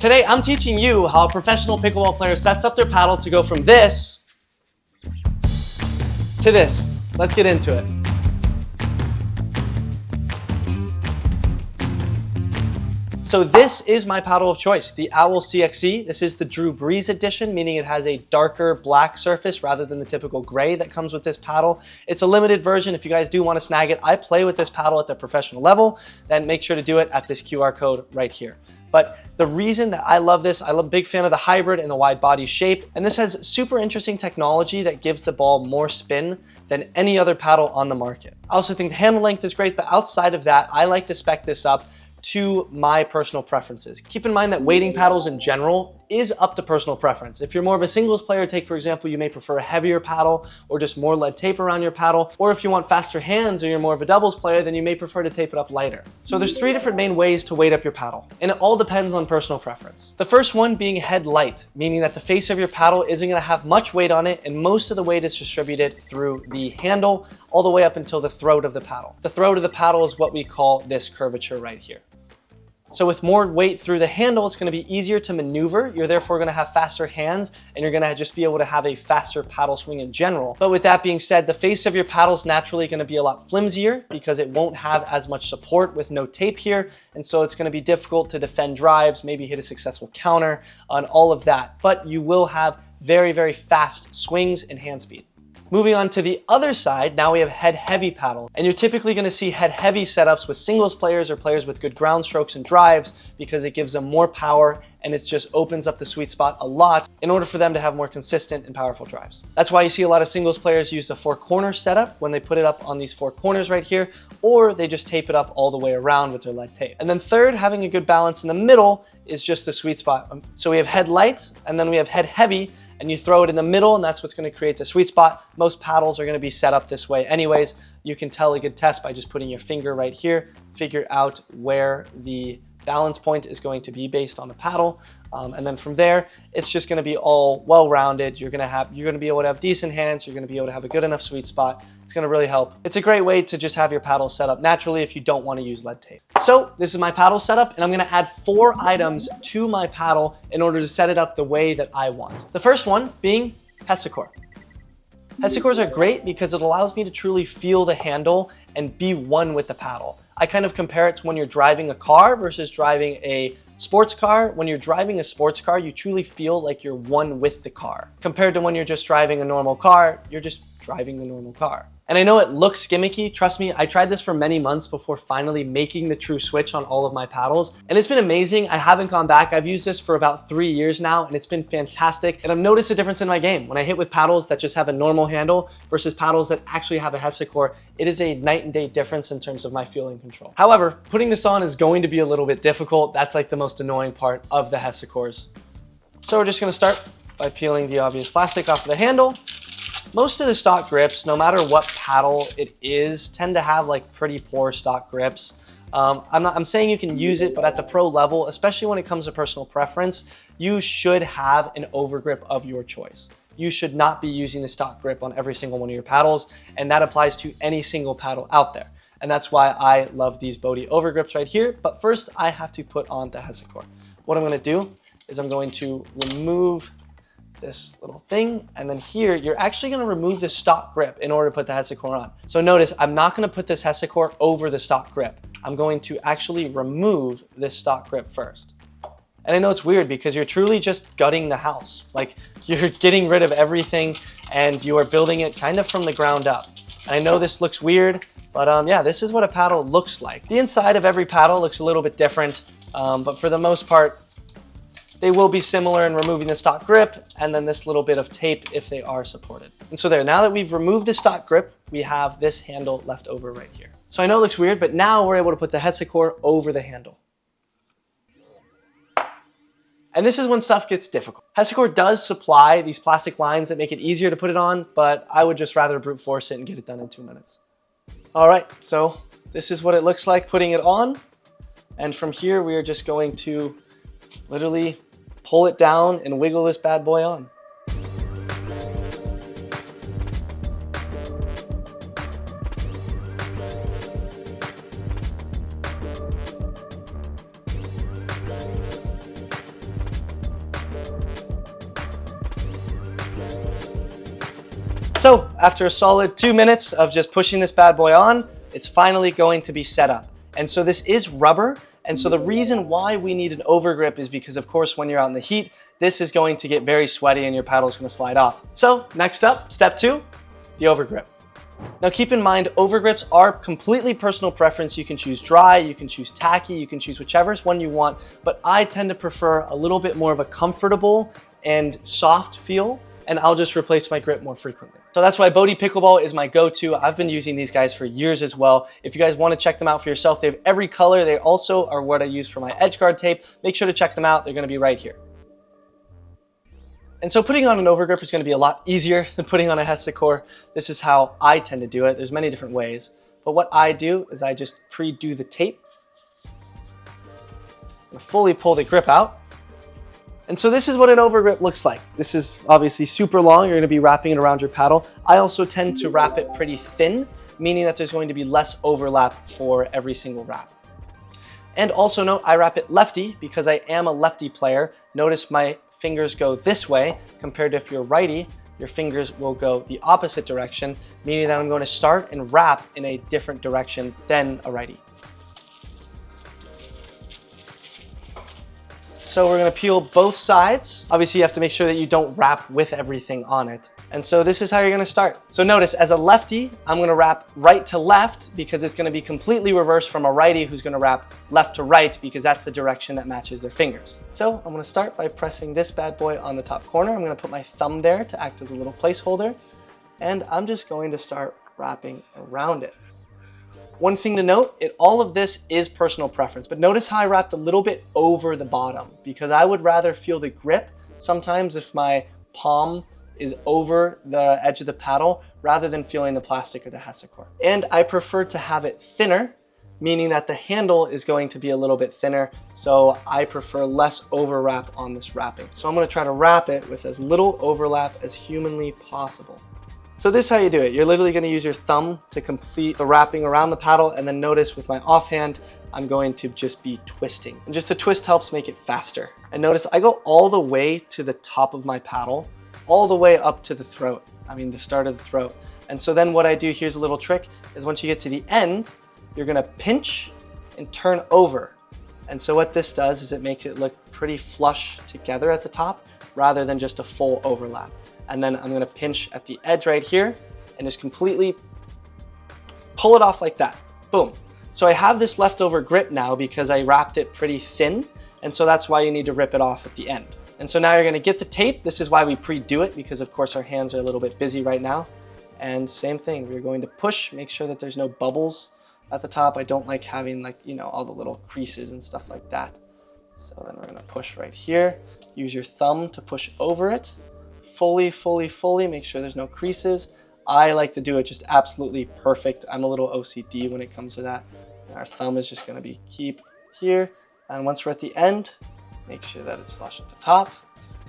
Today, I'm teaching you how a professional pickleball player sets up their paddle to go from this to this. Let's get into it. So this is my paddle of choice, the Owl CXE. This is the Drew Brees edition, meaning it has a darker black surface rather than the typical gray that comes with this paddle. It's a limited version. If you guys do want to snag it, I play with this paddle at the professional level, then make sure to do it at this QR code right here. But the reason that I love this, I'm a big fan of the hybrid and the wide body shape, and this has super interesting technology that gives the ball more spin than any other paddle on the market. I also think the handle length is great, but outside of that, I like to spec this up to my personal preferences. Keep in mind that weighting paddles in general is up to personal preference. If you're more of a singles player, take for example, you may prefer a heavier paddle or just more lead tape around your paddle. Or if you want faster hands or you're more of a doubles player, then you may prefer to tape it up lighter. So there's 3 different main ways to weight up your paddle, and it all depends on personal preference. The first one being head light, meaning that the face of your paddle isn't gonna have much weight on it, and most of the weight is distributed through the handle all the way up until the throat of the paddle. The throat of the paddle is what we call this curvature right here. So with more weight through the handle, it's gonna be easier to maneuver. You're therefore gonna have faster hands, and you're gonna just be able to have a faster paddle swing in general. But with that being said, the face of your paddle is naturally gonna be a lot flimsier because it won't have as much support with no tape here. And so it's gonna be difficult to defend drives, maybe hit a successful counter on all of that. But you will have very, very fast swings and hand speed. Moving on to the other side, now we have head heavy paddle. And you're typically gonna see head heavy setups with singles players or players with good ground strokes and drives because it gives them more power and it just opens up the sweet spot a lot in order for them to have more consistent and powerful drives. That's why you see a lot of singles players use the 4-corner setup when they put it up on these 4 corners right here, or they just tape it up all the way around with their lead tape. And then third, having a good balance in the middle is just the sweet spot. So we have head light and then we have head heavy, and you throw it in the middle, and that's what's gonna create the sweet spot. Most paddles are gonna be set up this way anyways. You can tell a good test by just putting your finger right here, figure out where the balance point is going to be based on the paddle. And then from there, it's just gonna be all well-rounded. You're gonna be able to have decent hands. You're gonna be able to have a good enough sweet spot. It's gonna really help. It's a great way to just have your paddle set up naturally if you don't wanna use lead tape. So this is my paddle setup, and I'm gonna add 4 items to my paddle in order to set it up the way that I want. The first one being Hesacore. Hesacores are great because it allows me to truly feel the handle and be one with the paddle. I kind of compare it to when you're driving a car versus driving a sports car. When you're driving a sports car, you truly feel like you're one with the car. Compared to when you're just driving a normal car, you're just driving the normal car. And I know it looks gimmicky, trust me, I tried this for many months before finally making the true switch on all of my paddles. And it's been amazing, I haven't gone back. I've used this for about 3 years now, and it's been fantastic. And I've noticed a difference in my game. When I hit with paddles that just have a normal handle versus paddles that actually have a Hesacore, it is a night and day difference in terms of my feel and control. However, putting this on is going to be a little bit difficult. That's like the most annoying part of the Hesacores. So we're just gonna start by peeling the obvious plastic off of the handle. Most of the stock grips, no matter what paddle it is, tend to have like pretty poor stock grips. I'm saying you can use it, but at the pro level, especially when it comes to personal preference, you should have an overgrip of your choice. You should not be using the stock grip on every single one of your paddles, and that applies to any single paddle out there. And that's why I love these Bodhi overgrips right here. But first, I have to put on the Hesacore. What I'm gonna do is I'm going to remove this little thing, and then here you're actually going to remove the stock grip in order to put the Hesacore on. So notice I'm not going to put this Hesacore over the stock grip. I'm going to actually remove this stock grip first. And I know it's weird because you're truly just gutting the house. Like you're getting rid of everything and you are building it kind of from the ground up. And I know this looks weird, but yeah, this is what a paddle looks like. The inside of every paddle looks a little bit different, but for the most part, they will be similar in removing the stock grip and then this little bit of tape if they are supported. And so there, now that we've removed the stock grip, we have this handle left over right here. So I know it looks weird, but now we're able to put the Hesacore over the handle. And this is when stuff gets difficult. Hesacore does supply these plastic lines that make it easier to put it on, but I would just rather brute force it and get it done in 2 minutes. All right, so this is what it looks like putting it on. And from here, we are just going to literally pull it down and wiggle this bad boy on. So after a solid 2 minutes of just pushing this bad boy on, it's finally going to be set up. And so this is rubber. And so the reason why we need an overgrip is because, of course, when you're out in the heat, this is going to get very sweaty and your paddle is going to slide off. So next up, step 2, the overgrip. Now keep in mind, overgrips are completely personal preference. You can choose dry, you can choose tacky, you can choose whichever one you want, but I tend to prefer a little bit more of a comfortable and soft feel, and I'll just replace my grip more frequently. So that's why Bodhi Pickleball is my go-to. I've been using these guys for years as well. If you guys want to check them out for yourself, they have every color. They also are what I use for my edge guard tape. Make sure to check them out. They're going to be right here. And so putting on an overgrip is going to be a lot easier than putting on a Hesacore. This is how I tend to do it. There's many different ways. But what I do is I just pre-do the tape. I fully pull the grip out. And so this is what an overgrip looks like. This is obviously super long. You're going to be wrapping it around your paddle. I also tend to wrap it pretty thin, meaning that there's going to be less overlap for every single wrap. And also note, I wrap it lefty because I am a lefty player. Notice my fingers go this way compared to if you're righty, your fingers will go the opposite direction, meaning that I'm going to start and wrap in a different direction than a righty. So we're going to peel both sides. Obviously, you have to make sure that you don't wrap with everything on it. And so this is how you're going to start. So notice, as a lefty, I'm going to wrap right to left because it's going to be completely reversed from a righty who's going to wrap left to right because that's the direction that matches their fingers. So I'm going to start by pressing this bad boy on the top corner. I'm going to put my thumb there to act as a little placeholder. And I'm just going to start wrapping around it. One thing to note, all of this is personal preference, but notice how I wrapped a little bit over the bottom because I would rather feel the grip sometimes if my palm is over the edge of the paddle rather than feeling the plastic or the Hesacore. And I prefer to have it thinner, meaning that the handle is going to be a little bit thinner, so I prefer less overwrap on this wrapping. So I'm going to try to wrap it with as little overlap as humanly possible. So this is how you do it. You're literally going to use your thumb to complete the wrapping around the paddle, and then notice with my offhand, I'm going to just be twisting. And just the twist helps make it faster. And notice I go all the way to the top of my paddle, all the way up to the throat. I mean, the start of the throat. And so then what I do, here's a little trick, is once you get to the end, you're going to pinch and turn over. And so what this does is it makes it look pretty flush together at the top rather than just a full overlap. And then I'm going to pinch at the edge right here and just completely pull it off like that. Boom. So I have this leftover grip now because I wrapped it pretty thin. And so that's why you need to rip it off at the end. And so now you're going to get the tape. This is why we pre-do it because of course our hands are a little bit busy right now. And same thing, we're going to push, make sure that there's no bubbles at the top. I don't like having all the little creases and stuff like that. So then we're going to push right here. Use your thumb to push over it. Fully, make sure there's no creases. I like to do it just absolutely perfect. I'm a little OCD when it comes to that. Our thumb is just gonna be keep here. And once we're at the end, make sure that it's flush at the top.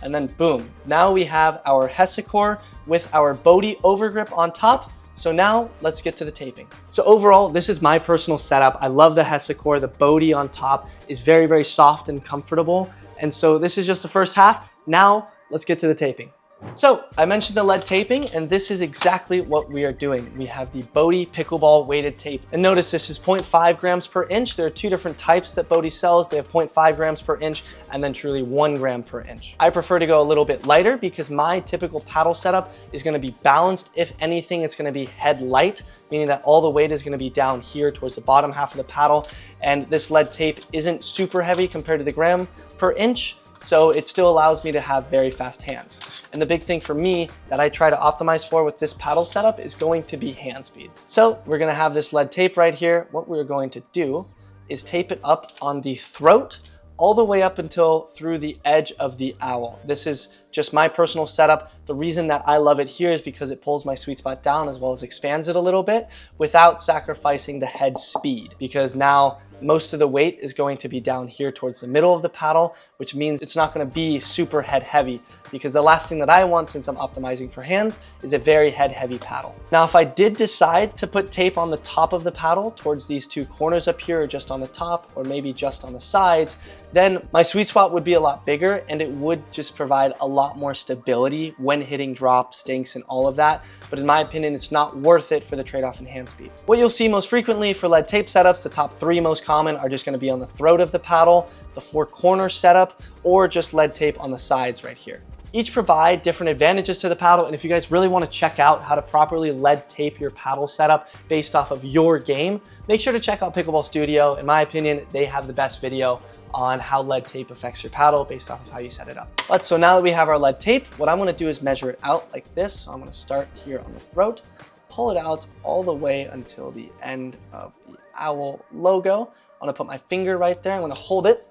And then boom, now we have our Hesacore with our Bodhi overgrip on top. So now let's get to the taping. So overall, this is my personal setup. I love the Hesacore. The Bodhi on top is very, very soft and comfortable. And so this is just the first half. Now let's get to the taping. So I mentioned the lead taping, and this is exactly what we are doing. We have the Bodhi Pickleball weighted tape. And notice this is 0.5 grams per inch. There are two different types that Bodhi sells. They have 0.5 grams per inch and then truly 1 gram per inch. I prefer to go a little bit lighter because my typical paddle setup is going to be balanced. If anything, it's going to be head light, meaning that all the weight is going to be down here towards the bottom half of the paddle. And this lead tape isn't super heavy compared to the gram per inch. So it still allows me to have very fast hands. And the big thing for me that I try to optimize for with this paddle setup is going to be hand speed. So we're gonna have this lead tape right here. What we're going to do is tape it up on the throat all the way up until through the edge of the owl. This is just my personal setup. The reason that I love it here is because it pulls my sweet spot down as well as expands it a little bit without sacrificing the head speed, because now most of the weight is going to be down here towards the middle of the paddle, which means it's not going to be super head heavy, because the last thing that I want, since I'm optimizing for hands, is a very head heavy paddle. Now, if I did decide to put tape on the top of the paddle towards these two corners up here, or just on the top, or maybe just on the sides, then my sweet spot would be a lot bigger and it would just provide a lot lot more stability when hitting drop, stinks, and all of that. But in my opinion, it's not worth it for the trade-off in hand speed. What you'll see most frequently for lead tape setups, the top 3 most common are just gonna be on the throat of the paddle, the 4-corner setup, or just lead tape on the sides right here. Each provide different advantages to the paddle, and if you guys really want to check out how to properly lead tape your paddle setup based off of your game, make sure to check out Pickleball Studio. In my opinion, they have the best video on how lead tape affects your paddle based off of how you set it up. But so now that we have our lead tape, what I'm gonna do is measure it out like this. So I'm gonna start here on the throat, pull it out all the way until the end of the owl logo. I'm gonna put my finger right there. I'm gonna hold it.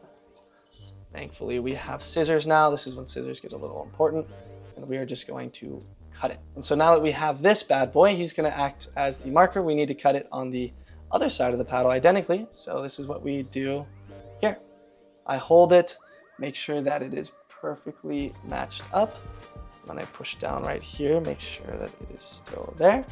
Thankfully, we have scissors now. This is when scissors get a little important, and we are just going to cut it. And so now that we have this bad boy, he's gonna act as the marker. We need to cut it on the other side of the paddle identically. So this is what we do here. I hold it, make sure that it is perfectly matched up. Then I push down right here, make sure that it is still there.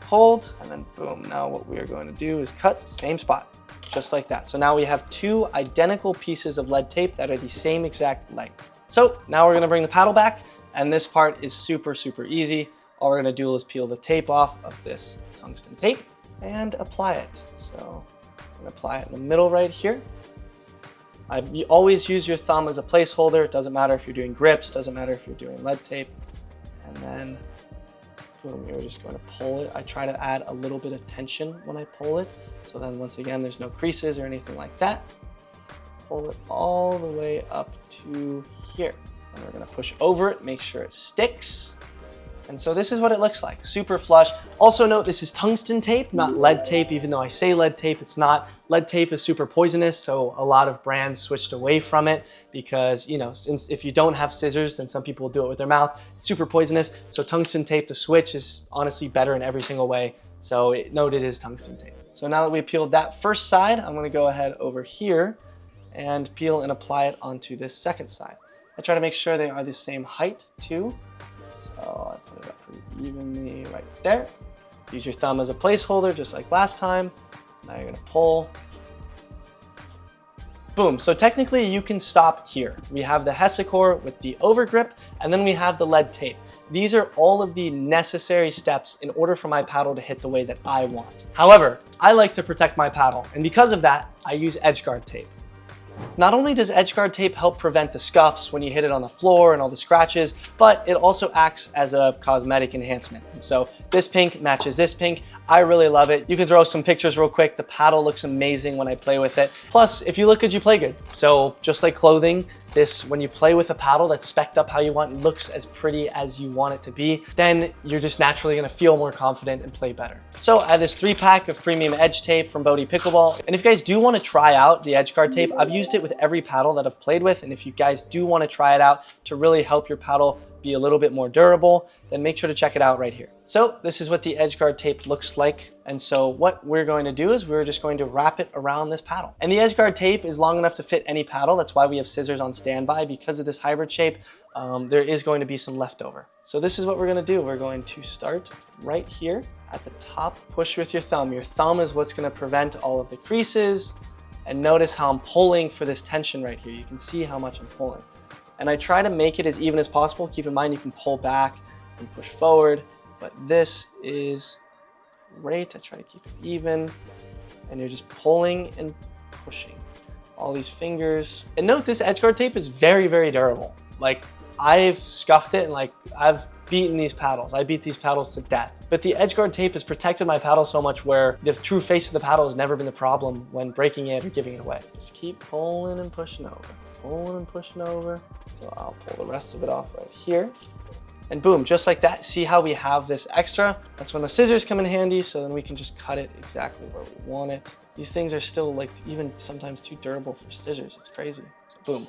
Hold, and then boom. Now what we are going to do is cut, same spot. Just like that. So now we have 2 identical pieces of lead tape that are the same exact length. So now we're gonna bring the paddle back, and this part is super, super easy. All we're gonna do is peel the tape off of this tungsten tape and apply it. So I'm gonna apply it in the middle right here. You always use your thumb as a placeholder. It doesn't matter if you're doing grips, doesn't matter if you're doing lead tape. And then boom, you're just going to pull it. I try to add a little bit of tension when I pull it. So then once again, there's no creases or anything like that. Pull it all the way up to here. And we're gonna push over it, make sure it sticks. And so this is what it looks like, super flush. Also note, this is tungsten tape, not lead tape, even though I say lead tape, it's not. Lead tape is super poisonous, so a lot of brands switched away from it because, you know, since if you don't have scissors, then some people will do it with their mouth. It's super poisonous, so tungsten tape, the switch is honestly better in every single way. So note it is tungsten tape. So now that we peeled that first side, I'm gonna go ahead over here and peel and apply it onto this second side. I try to make sure they are the same height too. So I put it up pretty evenly right there. Use your thumb as a placeholder, just like last time. Now you're gonna pull. Boom, so technically you can stop here. We have the Hesacore with the overgrip, and then we have the lead tape. These are all of the necessary steps in order for my paddle to hit the way that I want. However, I like to protect my paddle, and because of that, I use edge guard tape. Not only does edge guard tape help prevent the scuffs when you hit it on the floor and all the scratches, but it also acts as a cosmetic enhancement. And so this pink matches this pink. I really love it. You can throw some pictures real quick. The paddle looks amazing when I play with it. Plus, if you look good, you play good. So just like clothing, when you play with a paddle that's spec'd up how you want, looks as pretty as you want it to be, then you're just naturally gonna feel more confident and play better. So I have this 3-pack of premium edge tape from Bodhi Pickleball. And if you guys do wanna try out the edge guard tape, I've used it with every paddle that I've played with. And if you guys do wanna try it out to really help your paddle be a little bit more durable, then make sure to check it out right here. So this is what the edge guard tape looks like. And so what we're going to do is we're just going to wrap it around this paddle. And the edge guard tape is long enough to fit any paddle. That's why we have scissors on standby. Because of this hybrid shape, there is going to be some leftover. So this is what we're gonna do. We're going to start right here at the top, push with your thumb. Your thumb is what's gonna prevent all of the creases. And notice how I'm pulling for this tension right here. You can see how much I'm pulling. And I try to make it as even as possible. Keep in mind you can pull back and push forward, but this is great. I try to keep it even, and you're just pulling and pushing all these fingers. And note this edge guard tape is very, very durable. Like I've scuffed it and like I've beaten these paddles. I beat these paddles to death. But the edge guard tape has protected my paddle so much where the true face of the paddle has never been the problem when breaking it or giving it away. Just keep pulling and pushing over. Pulling and pushing over. So I'll pull the rest of it off right here. And boom, just like that. See how we have this extra? That's when the scissors come in handy, so then we can just cut it exactly where we want it. These things are still like even sometimes too durable for scissors. It's crazy. So boom.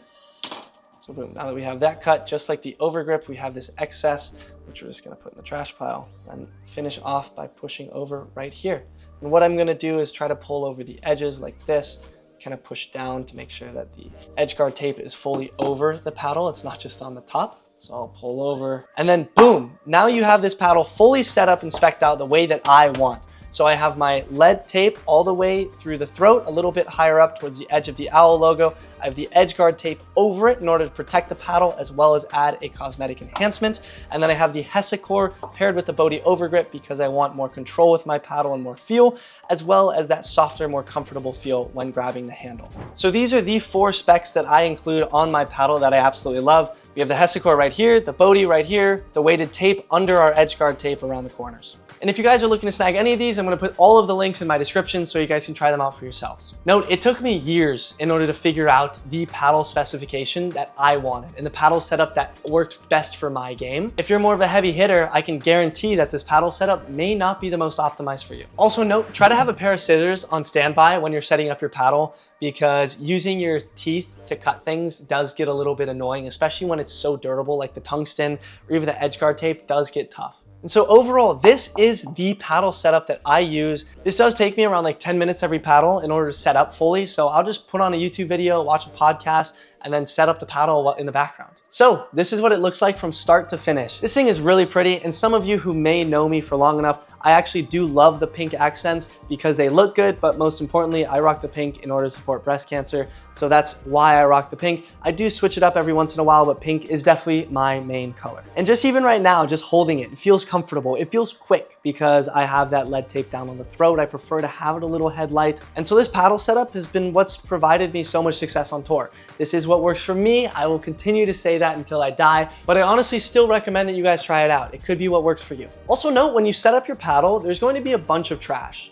So boom, now that we have that cut, just like the overgrip, we have this excess, which we're just gonna put in the trash pile and finish off by pushing over right here. And what I'm gonna do is try to pull over the edges like this, kind of push down to make sure that the edge guard tape is fully over the paddle. It's not just on the top. So I'll pull over and then boom, now you have this paddle fully set up and spec'd out the way that I want. So I have my lead tape all the way through the throat, a little bit higher up towards the edge of the owl logo. I have the edge guard tape over it in order to protect the paddle as well as add a cosmetic enhancement. And then I have the Hesacore paired with the Bodhi overgrip because I want more control with my paddle and more feel, as well as that softer, more comfortable feel when grabbing the handle. So these are the 4 specs that I include on my paddle that I absolutely love. We have the Hesacore right here, the Bodhi right here, the weighted tape under our edge guard tape around the corners. And if you guys are looking to snag any of these, I'm gonna put all of the links in my description so you guys can try them out for yourselves. Note, it took me years in order to figure out the paddle specification that I wanted and the paddle setup that worked best for my game. If you're more of a heavy hitter, I can guarantee that this paddle setup may not be the most optimized for you. Also note, try to have a pair of scissors on standby when you're setting up your paddle, because using your teeth to cut things does get a little bit annoying, especially when it's so durable, like the tungsten or even the edge guard tape does get tough. And so overall, this is the paddle setup that I use. This does take me around like 10 minutes every paddle in order to set up fully. So I'll just put on a YouTube video, watch a podcast, and then set up the paddle in the background. So this is what it looks like from start to finish. This thing is really pretty, and some of you who may know me for long enough, I actually do love the pink accents because they look good, but most importantly, I rock the pink in order to support breast cancer. So that's why I rock the pink. I do switch it up every once in a while, but pink is definitely my main color. And just even right now, just holding it, it feels comfortable. It feels quick because I have that lead tape down on the throat. I prefer to have it a little headlight. And so this paddle setup has been what's provided me so much success on tour. This is what works for me. I will continue to say that until I die, but I honestly still recommend that you guys try it out. It could be what works for you. Also note, when you set up your paddle, there's going to be a bunch of trash.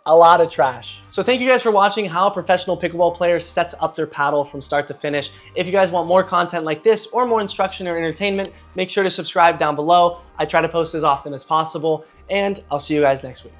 A lot of trash. So thank you guys for watching how a professional pickleball player sets up their paddle from start to finish. If you guys want more content like this or more instruction or entertainment, make sure to subscribe down below. I try to post as often as possible, and I'll see you guys next week.